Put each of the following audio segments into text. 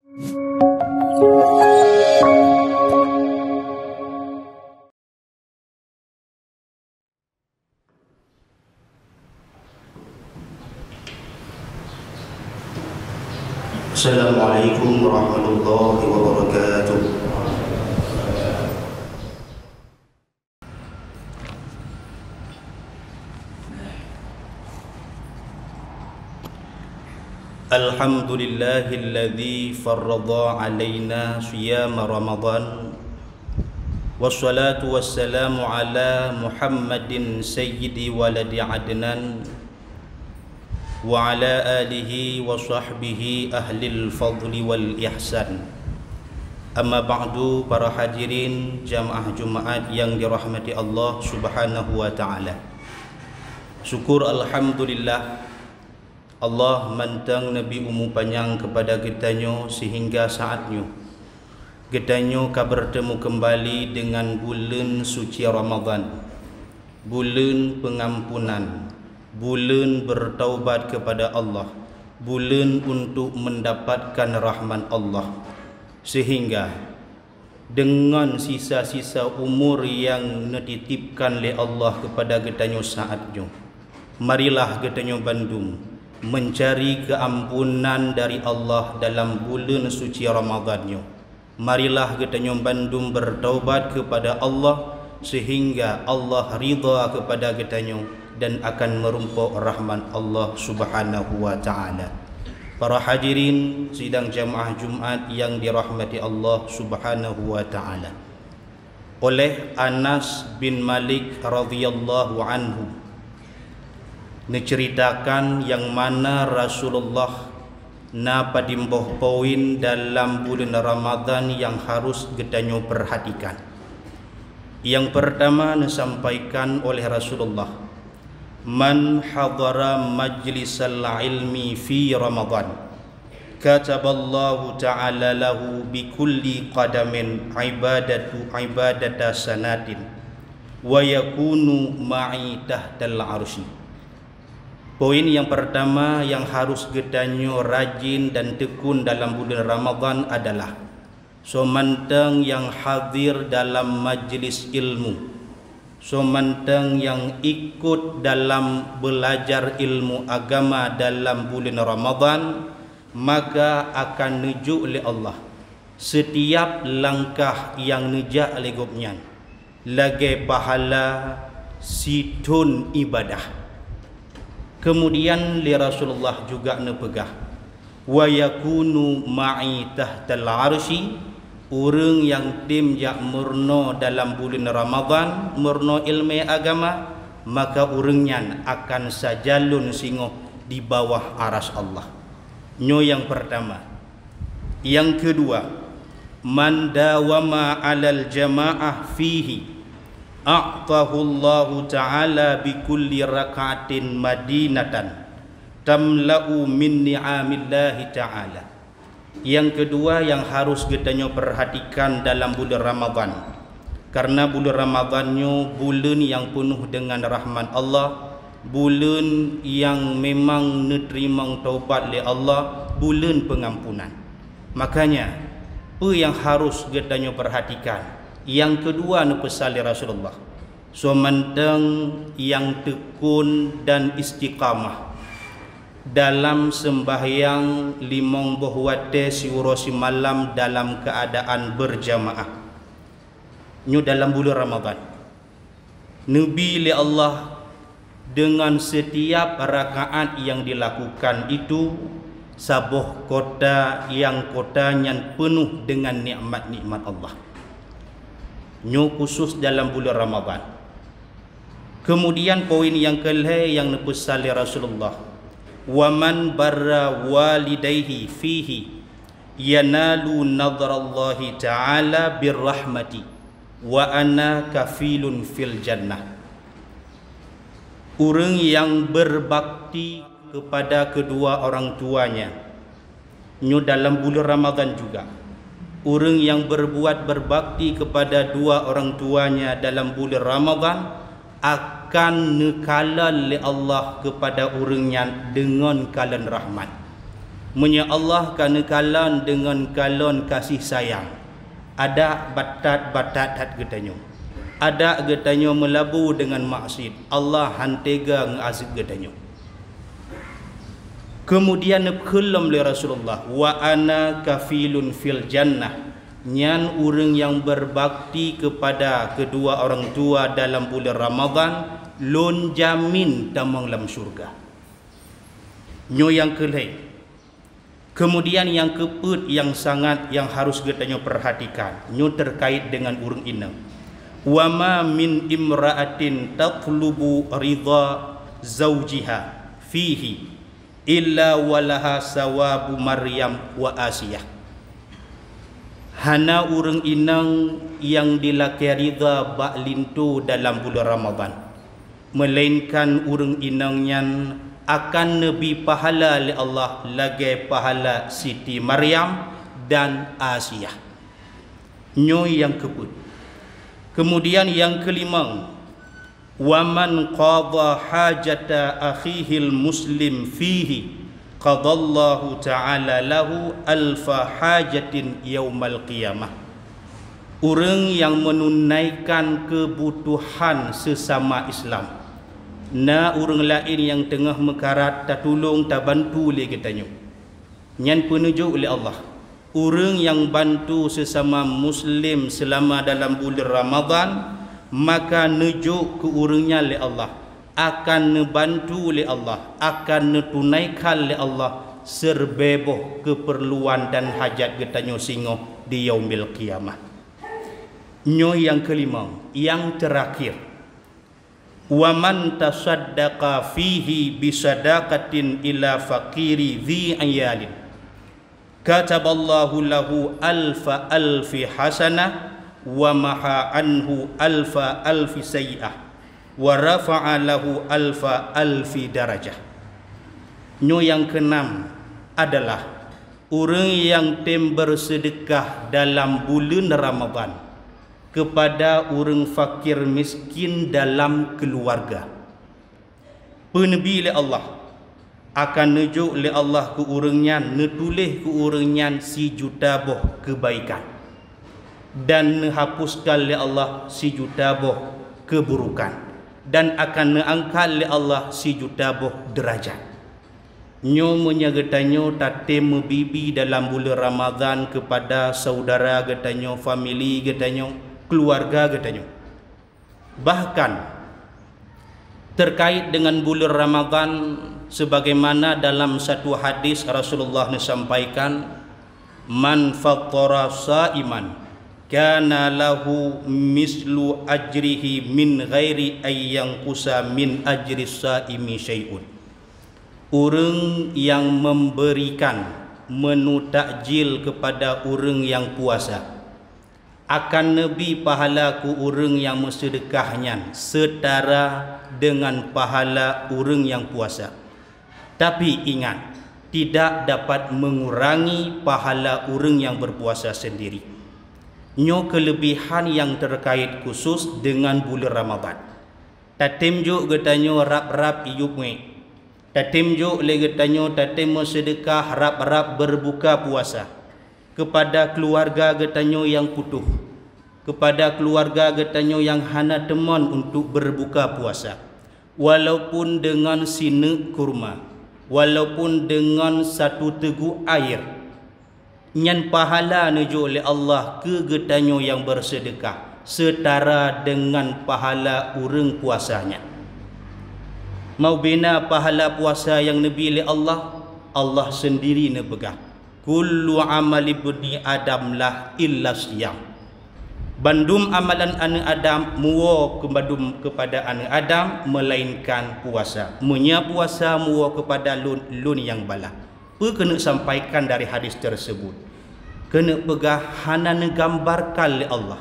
Assalamualaikum warahmatullahi wabarakatuh. Alhamdulillahilladzi farrada alaina siyama Ramadan. Wassalatu wassalamu ala Muhammadin sayyidi waladi Adnan wa ala alihi wa sahbihi ahlil fadli wal ihsan. Amma ba'du, para hadirin jamaah Jumaat yang dirahmati Allah Subhanahu wa taala. Syukur alhamdulillah Allah mantang Nabi umur panjang kepada kitanya sehingga saatnya kitanya bertemu kembali dengan bulan suci Ramadan, bulan pengampunan, bulan bertaubat kepada Allah, bulan untuk mendapatkan rahmat Allah. Sehingga dengan sisa-sisa umur yang dititipkan oleh Allah kepada kitanya saatnya, marilah kitanya bandung mencari keampunan dari Allah dalam bulan suci Ramadannya. Marilah kitanya bandung bertaubat kepada Allah sehingga Allah ridha kepada kitanya dan akan merumpuk rahmat Allah Subhanahu wa taala. Para hadirin sidang jamaah Jumat yang dirahmati Allah Subhanahu wa taala. Oleh Anas bin Malik radhiyallahu anhu diceritakan yang mana Rasulullah padimboh poin dalam bulan Ramadan yang harus kitanya perhatikan. Yang pertama disampaikan oleh Rasulullah, man hadara majlisal ilmi fi Ramadan kataballahu ta'ala lahu bi kulli qadamin ibadata sanatin wa yakunu ma'i tahtal arsy. Poin yang pertama yang harus kitanya rajin dan tekun dalam bulan Ramadan adalah somantang yang hadir dalam majlis ilmu, somantang yang ikut dalam belajar ilmu agama dalam bulan Ramadan, maka akan nuju oleh Allah setiap langkah yang nuja oleh gopnya lagi pahala situn ibadah. Kemudian li Rasulullah juga nepegah wa yakunu ma'i tahtal arsy, orang yang tim jak murno dalam bulan Ramadan, murno ilmu agama, maka orangnya akan sajalun singo di bawah aras Allah. Nyo yang pertama. Yang kedua, man dawama 'alal jamaah fihi a'tahullahu ta'ala bi kulli raka'atin madinatan tamla'u min ni'amillahi ta'ala. Yang kedua yang harus kitanya perhatikan dalam bulan Ramadan, karena bulan Ramadannya bulan yang penuh dengan rahmat Allah, bulan yang memang nerima taubat oleh Allah, bulan pengampunan. Makanya apa yang harus kitanya perhatikan? Yang kedua pesan Rasulullah, somantang yang tekun dan istiqamah dalam sembahyang limong bohwate siurosi malam dalam keadaan berjamaah. Nyu dalam bulan Ramadan, Nabi li Allah dengan setiap rakaat yang dilakukan itu sabuh kota yang kotanya penuh dengan nikmat-nikmat Allah. Nyu khusus dalam bulan Ramadan. Kemudian poin yang kelima yang nepesali Rasulullah, wa man barra walidayhi fihi yanalu nadrallahi ta'ala birrahmati wa ana kafilun fil jannah. Orang yang berbakti kepada kedua orang tuanya, nyu dalam bulan Ramadan juga. Orang yang berbuat berbakti kepada dua orang tuanya dalam bulan Ramadan akan nekala oleh Allah kepada orangnya dengan kalan rahmat. Munya Allah kana kalan dengan kalon kasih sayang. Ada batat-batat hat getanyo. Ada getanyo melabu dengan maksiat. Allah hantega ngazib getanyo. Kemudian kelam li Rasulullah, wa ana kafilun fil jannah. Nyan orang yang berbakti kepada kedua orang tua dalam bulan Ramadan, lon jamin tamang dalam syurga. Nyo yang kelai. Kemudian yang keput yang sangat yang harus kita perhatikan, nyo terkait dengan urang ina. Wa ma min imra'atin tatlubu ridha zawjiha fihi illa walaha sawabu Maryam wa Asiyah. Hana urang inang yang dilaki ridha ba'lintu dalam bulan Ramadan, melainkan urang inangnya akan lebih pahala oleh Allah lagi pahala Siti Maryam dan Asiyah. Nyo yang kebut. Kemudian yang kelima, waman qadha hajata akhihil muslim fihi qadallahu ta'ala lahu alfa hajatin yaumal qiyamah. Orang yang menunaikan kebutuhan sesama Islam, na orang lain yang tengah mekarat tak tolong tak bantu le katanya, nyan penunjuk oleh Allah. Orang yang bantu sesama muslim selama dalam bulan Ramadan, maka nujuk ke orangnya oleh Allah, akan nebantu oleh Allah, akan netunaikan oleh Allah serbeboh keperluan dan hajat getanyo singo di yaumil qiyamah. Nyo yang kelima, yang terakhir, wa man tasaddaqa fihi bisadaqatin ila faqiri dhi ayalin kataballahu lahu alfa alfi hasanah wa maha anhu alfa alfi sayyi'ah wa rafa'a lahu alfa alfi darajah. Nyo yang keenam adalah orang yang bersedekah dalam bulan Ramadan kepada orang fakir miskin dalam keluarga. Penebi oleh Allah akan nujuk oleh Allah ke orangnya, netulih ke orangnya si juta boh kebaikan, dan menghapuskan oleh Allah si juta boh keburukan, dan akan mengangkat oleh Allah si juta boh derajat. Nyo menyagetanyo tate mebibi dalam bulan Ramadan kepada saudara getanyo, family getanyo, keluarga getanyo. Bahkan terkait dengan bulan Ramadan, sebagaimana dalam satu hadis Rasulullah sampaikan, man fattara sa'iman kana lahu mislu ajrihi min ghairi ayyang kusa min ajri sa'imi syai'un. Orang yang memberikan menu takjil kepada orang yang puasa akan lebih pahala ku orang yang bersedekahnya setara dengan pahala orang yang puasa. Tapi ingat, tidak dapat mengurangi pahala orang yang berpuasa sendiri. Nyo kelebihan yang terkait khusus dengan bulan Ramadan. Tatim juk getanyo rap-rap iyup nge. Tatim juk le getanyo tatim sedekah rap-rap berbuka puasa kepada keluarga getanyo yang putuh, kepada keluarga getanyo yang hana teman untuk berbuka puasa, walaupun dengan sine kurma, walaupun dengan satu teguk air, nyan pahala nuju oleh Allah ke getanyo yang bersedekah setara dengan pahala urang puasanya. Mau bina pahala puasa yang nabi oleh Allah, Allah sendiri ne pegang. Kullu amali ibni Adam lah illa siyam. Bandum amalan anak Adam muo kembadum kepada anak Adam melainkan puasa. Munya puasa muo kepada lun yang bala. Apa kena sampaikan dari hadis tersebut? Kena pegah hana gambarkan oleh Allah.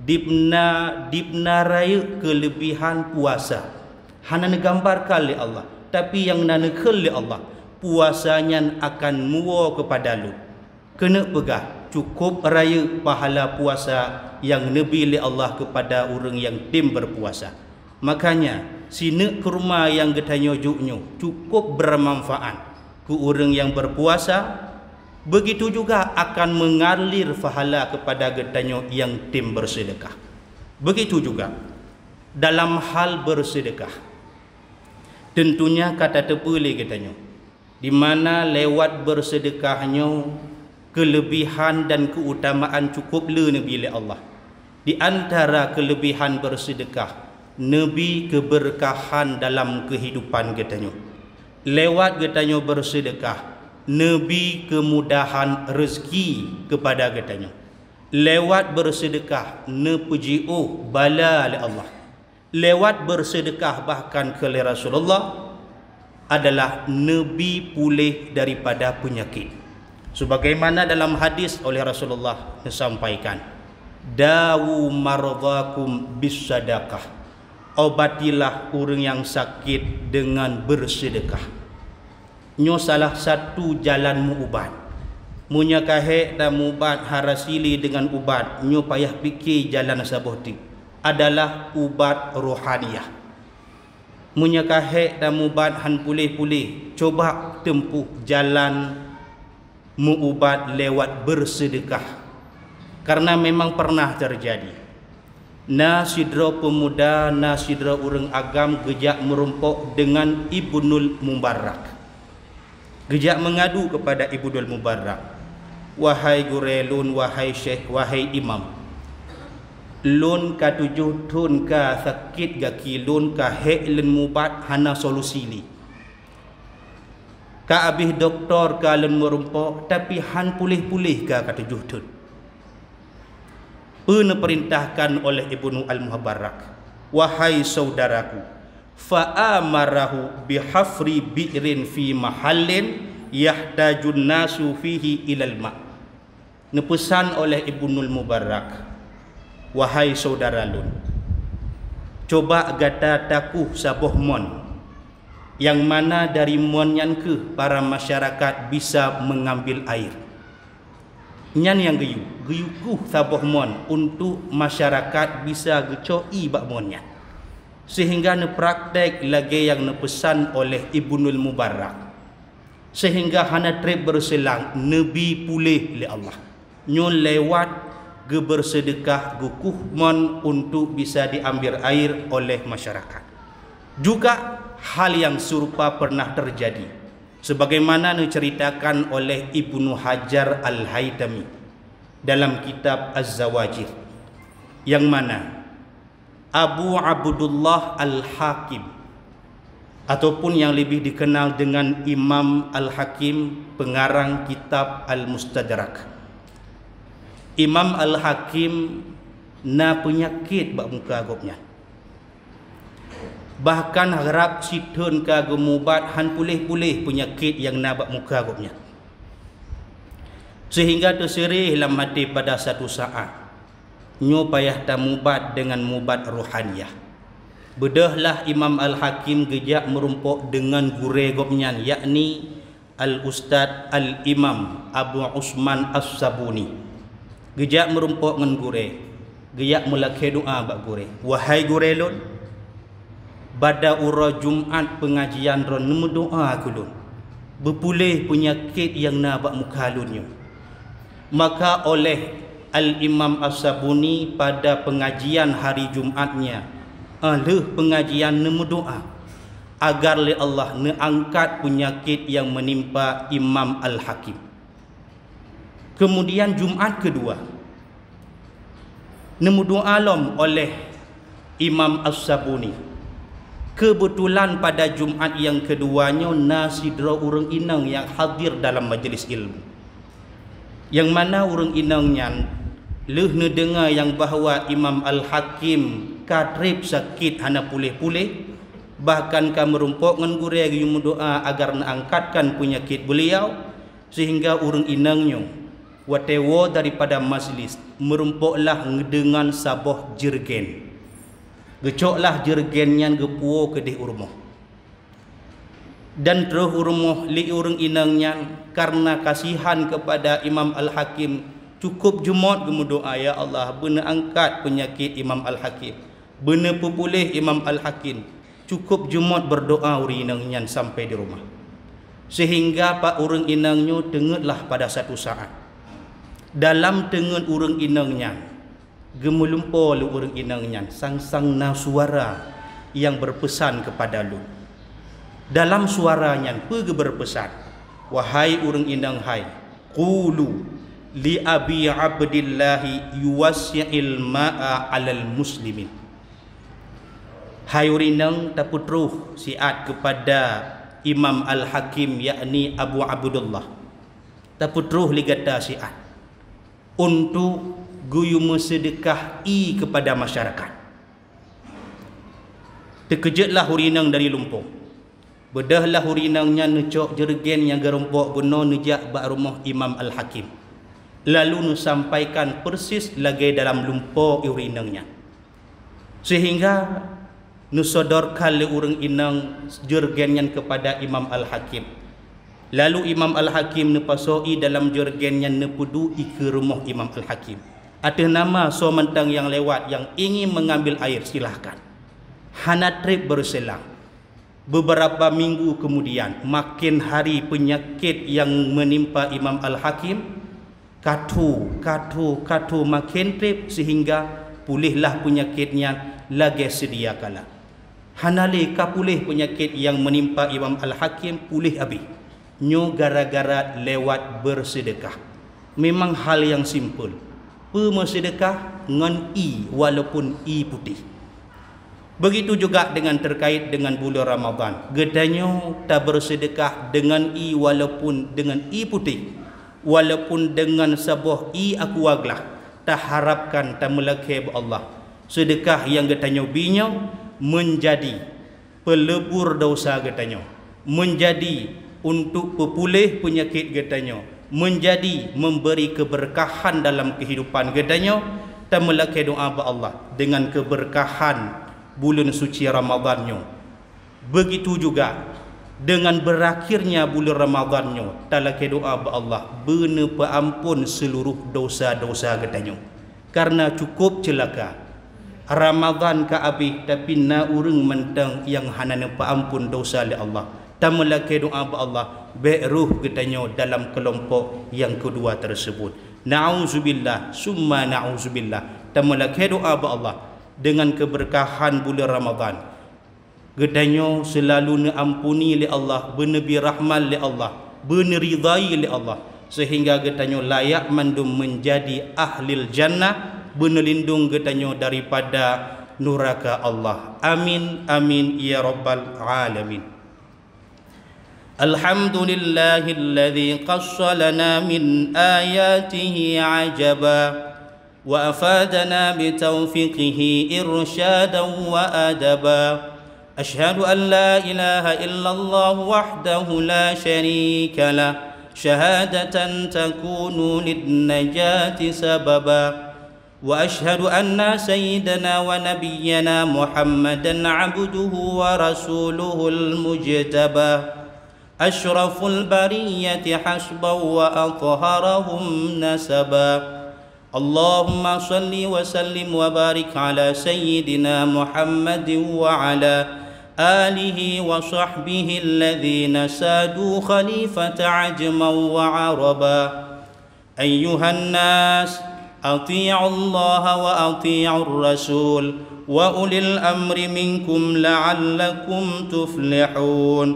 Dipna raya kelebihan puasa. Hana gambarkan oleh Allah. Tapi yang nanekal oleh Allah, puasanya akan muo kepada lu. Kena pegah cukup raya pahala puasa yang nabi oleh Allah kepada orang yang tim berpuasa. Makanya sine kurma yang getanyo juknyo cukup bermanfaat. ke orang yang berpuasa, begitu juga akan mengalir pahala kepada getanyo yang tim bersedekah. Begitu juga dalam hal bersedekah, tentunya kata tepuli getanyo, di mana lewat bersedekahnya kelebihan dan keutamaan cukup le Nabi Allah. Di antara kelebihan bersedekah, Nabi keberkahan dalam kehidupan getanyo. Lewat getanyo bersedekah, Nabi kemudahan rezeki kepada getanyo. Lewat bersedekah, nepuji'u bala li Allah. Lewat bersedekah bahkan ke Rasulullah adalah Nabi pulih daripada penyakit. Sebagaimana dalam hadis oleh Rasulullah disampaikan, dawu maradhakum bisadaqah, obatilah orang yang sakit dengan bersedekah. Nyo salah satu jalan mu ubat. Munya kahek dan mu ubat harasili dengan ubat, nyo payah fikir jalan sabohti adalah ubat rohaniah. Munya kahek dan mu ubat han pulih-pulih, coba tempuh jalan mu ubat lewat bersedekah. Karena memang pernah terjadi nasidra pemuda, nasidra orang agam gejak merumpok dengan Ibnul Mubarak. Gejak mengadu kepada Ibnul Mubarak, wahai gurelun, wahai syekh, wahai imam, lun ka 7 tun ka sakit gaki lun ka hek len mubat hana solusi li. Ka abih doktor ka len merumpok tapi han pulih-pulih ka 7 tun. Perintahkan oleh Ibnu Al-Mubarak, wahai saudaraku, fa'amarahu bihafri bi'rin fi mahallin yahtajun nasu fihi ilal ma'. Nepesan oleh Ibnul Mubarak, wahai saudara lun, coba gata takuh saboh mon, yang mana dari mon yang ke para masyarakat bisa mengambil air. Nyan yang geyukuh saboh mon untuk masyarakat bisa gecoi bak monnya. Sehingga ne praktek lagi yang ne pesan oleh Ibnul Mubarak, sehingga hana trip berselang Nabi pulih li Allah. Nyon lewat ge bersedekah gukuh mon untuk bisa diambil air oleh masyarakat. Juga hal yang serupa pernah terjadi sebagaimana diceritakan oleh Ibnu Hajar Al-Haytami dalam kitab Az-Zawajir, yang mana Abu Abdullah Al-Hakim ataupun yang lebih dikenal dengan Imam Al-Hakim, pengarang kitab Al-Mustadrak. Imam Al-Hakim na penyakit bak muka agopnya. Bahkan harap situn ka gemubat han pulih-pulih penyakit yang nabak muka agopnya. Sehingga terserih dalam hati pada satu saat, nyo payah tamubat dengan mubat rohaniah. Bedahlah Imam Al-Hakim gejak merumpok dengan gure gopnya, yakni Al-Ustad Al-Imam Abu Usman As-Sabuni. Gejak merumpok dengan gure, gejak mulai doa bak gure, wahai gure lun, pada ura Jumat pengajian ron nemu doa kulun, berpulih penyakit yang nabak muka lunyo. Maka oleh Al-Imam As-Sabuni pada pengajian hari Jumatnya, pengajian nemu doa agar li Allah ne angkat penyakit yang menimpa Imam Al-Hakim. Kemudian Jumat kedua nemu doa lom oleh Imam As-Sabuni. Kebetulan pada Jumat yang keduanya nasidra orang inang yang hadir dalam majlis ilmu, yang mana orang inangnya leh ne dengar yang bahawa Imam Al-Hakim katrip sakit hana pulih-pulih, bahkan ka merumpok ngan gure yang doa agar na angkatkan penyakit beliau, sehingga orang inangnya watewo daripada majlis merumpoklah dengan saboh jergen. Gecoklah jergennya gepuo ke di urmoh. Dan terus urmoh li urang inangnya karena kasihan kepada Imam Al-Hakim cukup jumot gemudoa, ya Allah benar angkat penyakit Imam Al-Hakim, benar pupulih Imam Al-Hakim. Cukup jumot berdoa uri inangnya sampai di rumah. Sehingga pak urang inangnya dengarlah pada satu saat. Dalam dengar urang inangnya, gemelumpo lu urang inangnya, sang-sang na suara yang berpesan kepada lu. Dalam suaranya pergi berpesan, wahai urang inang hai, qulu li abi abdillahi yuwassi'il ma'a 'alal muslimin. Hai urinang taputruh siat kepada Imam Al-Hakim yakni Abu Abdullah. Taputruh ligata siat untuk guyu sedekah kepada masyarakat. Terkejutlah urinang dari lumpur. Bedahlah urinangnya necok jergen yang gerompok benar nejak bak rumah Imam Al-Hakim. Lalu nu sampaikan persis lagi dalam lumpur urinangnya. Sehingga nusodorkan le urang inang jergennya kepada Imam Al-Hakim. Lalu Imam Al-Hakim nepasoi dalam jergennya nepudu ke rumah Imam Al-Hakim. Ada nama somantang yang lewat yang ingin mengambil air, silahkan. Hana trip berselang. Beberapa minggu kemudian, makin hari penyakit yang menimpa Imam Al-Hakim katu makin trip sehingga pulihlah penyakitnya lagi sedia kala. Hanale kapulih penyakit yang menimpa Imam Al-Hakim pulih habis. Nyo gara-gara lewat bersedekah. Memang hal yang simple. Pemersedekah ngan walaupun putih. Begitu juga dengan terkait dengan bulan Ramadan. Gedanya tak bersedekah dengan walaupun dengan putih. Walaupun dengan sebuah akuaglah. Tak harapkan tak melakib Allah. Sedekah yang gedanya binyau menjadi pelebur dosa gedanya. Menjadi untuk pepulih penyakit gedanya. Menjadi memberi keberkahan dalam kehidupan gedanya. Tak melakib doa Allah dengan keberkahan bulan suci Ramadannya. Begitu juga dengan berakhirnya bulan Ramadannya, talaki doa ba Allah benar paampun seluruh dosa-dosa gedanya. Karena cukup celaka Ramadan ka habis tapi na urang mentang yang hanana paampun dosa li Allah. Tamalaki doa ba Allah beruh gedanya dalam kelompok yang kedua tersebut. Na'udzubillah summa na'udzubillah. Tamalaki doa ba Allah dengan keberkahan bulan Ramadan. Gedanya selalu diampuni oleh Allah, benabi rahmat oleh Allah, beneridai oleh Allah, sehingga gedanya layak mandum menjadi ahlil jannah, benelindung gedanya daripada neraka Allah. Amin amin ya rabbal alamin. Alhamdulillahilladzi qassalana min ayatihi ajaba وأفادنا بتوفيقه إرشادا وأدبا أشهد أن لا إله إلا الله وحده لا شريك له شهادة تكون للنجاة سببا وأشهد أن سيدنا ونبينا محمدا عبده ورسوله المجتبى أشرف البرية حسبا وأطهرهم نسبا اللهم صل وسلم وبارك على سيدنا محمد وعلى آله وصحبه الذين سادوا خليفة عجما وعربا أيها الناس أطيعوا الله وأطيعوا الرسول وأولي الأمر منكم لعلكم تفلحون.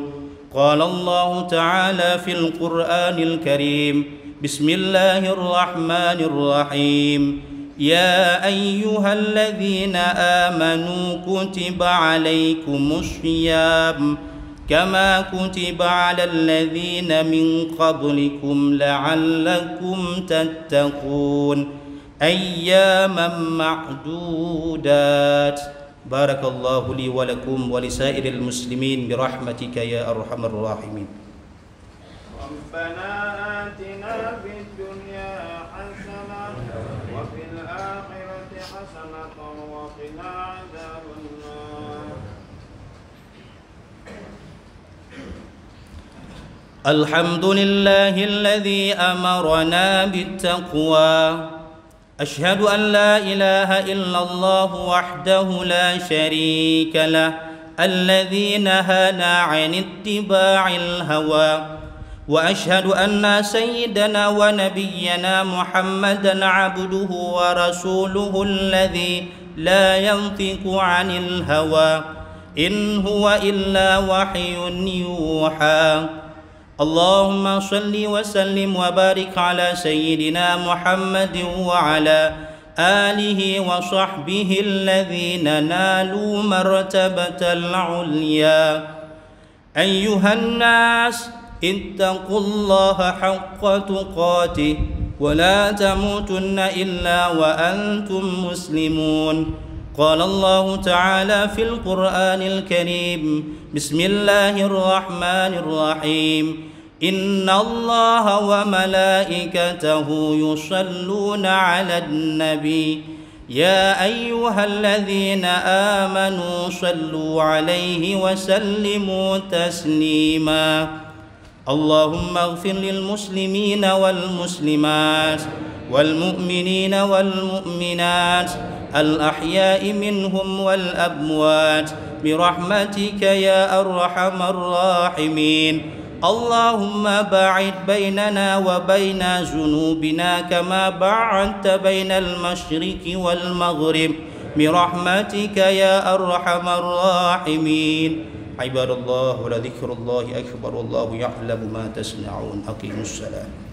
قال الله تعالى في القرآن الكريم: بسم الله الرحمن الرحيم. يا أيها الذين آمنوا كتب عليكم الصيام كما كتب على الذين من قبلكم لعلكم تتقون أياما معدودات. بارك الله لي ولكم ولسائر المسلمين برحمتك يا أرحم الراحمين. ربنا آتنا في الدنيا حسنة وفي الآخرة حسنة وقنا عذاب النار. الحمد لله الذي أمرنا بالتقوى. أشهد أن لا إله إلا الله وحده لا شريك له الذي نهانا عن اتباع الهوى وأشهد أن سيدنا ونبينا محمدا عبده ورسوله الذي لا ينطق عن الهوى إن هو إلا وحي يوحى اللهم صل وسلم وبارك على سيدنا محمد وعلى آله وصحبه الذين نالوا مرتبة العليا أيها الناس اتقوا الله حق تقاته ولا تموتن إلا وأنتم مسلمون قال الله تعالى في القرآن الكريم بسم الله الرحمن الرحيم إن الله وملائكته يصلون على النبي يا أيها الذين آمنوا صلوا عليه وسلموا تسليما اللهم اغفر للمسلمين والمسلمات والمؤمنين والمؤمنات الأحياء منهم والأموات برحمتك يا أرحم الراحمين اللهم باعد بيننا وبين ذنوبنا كما باعدت بين المشرق والمغرب برحمتك يا أرحم الراحمين عباد الله ولذكر الله أكبر والله يعلم ما تصنعون أقيموا الصلاة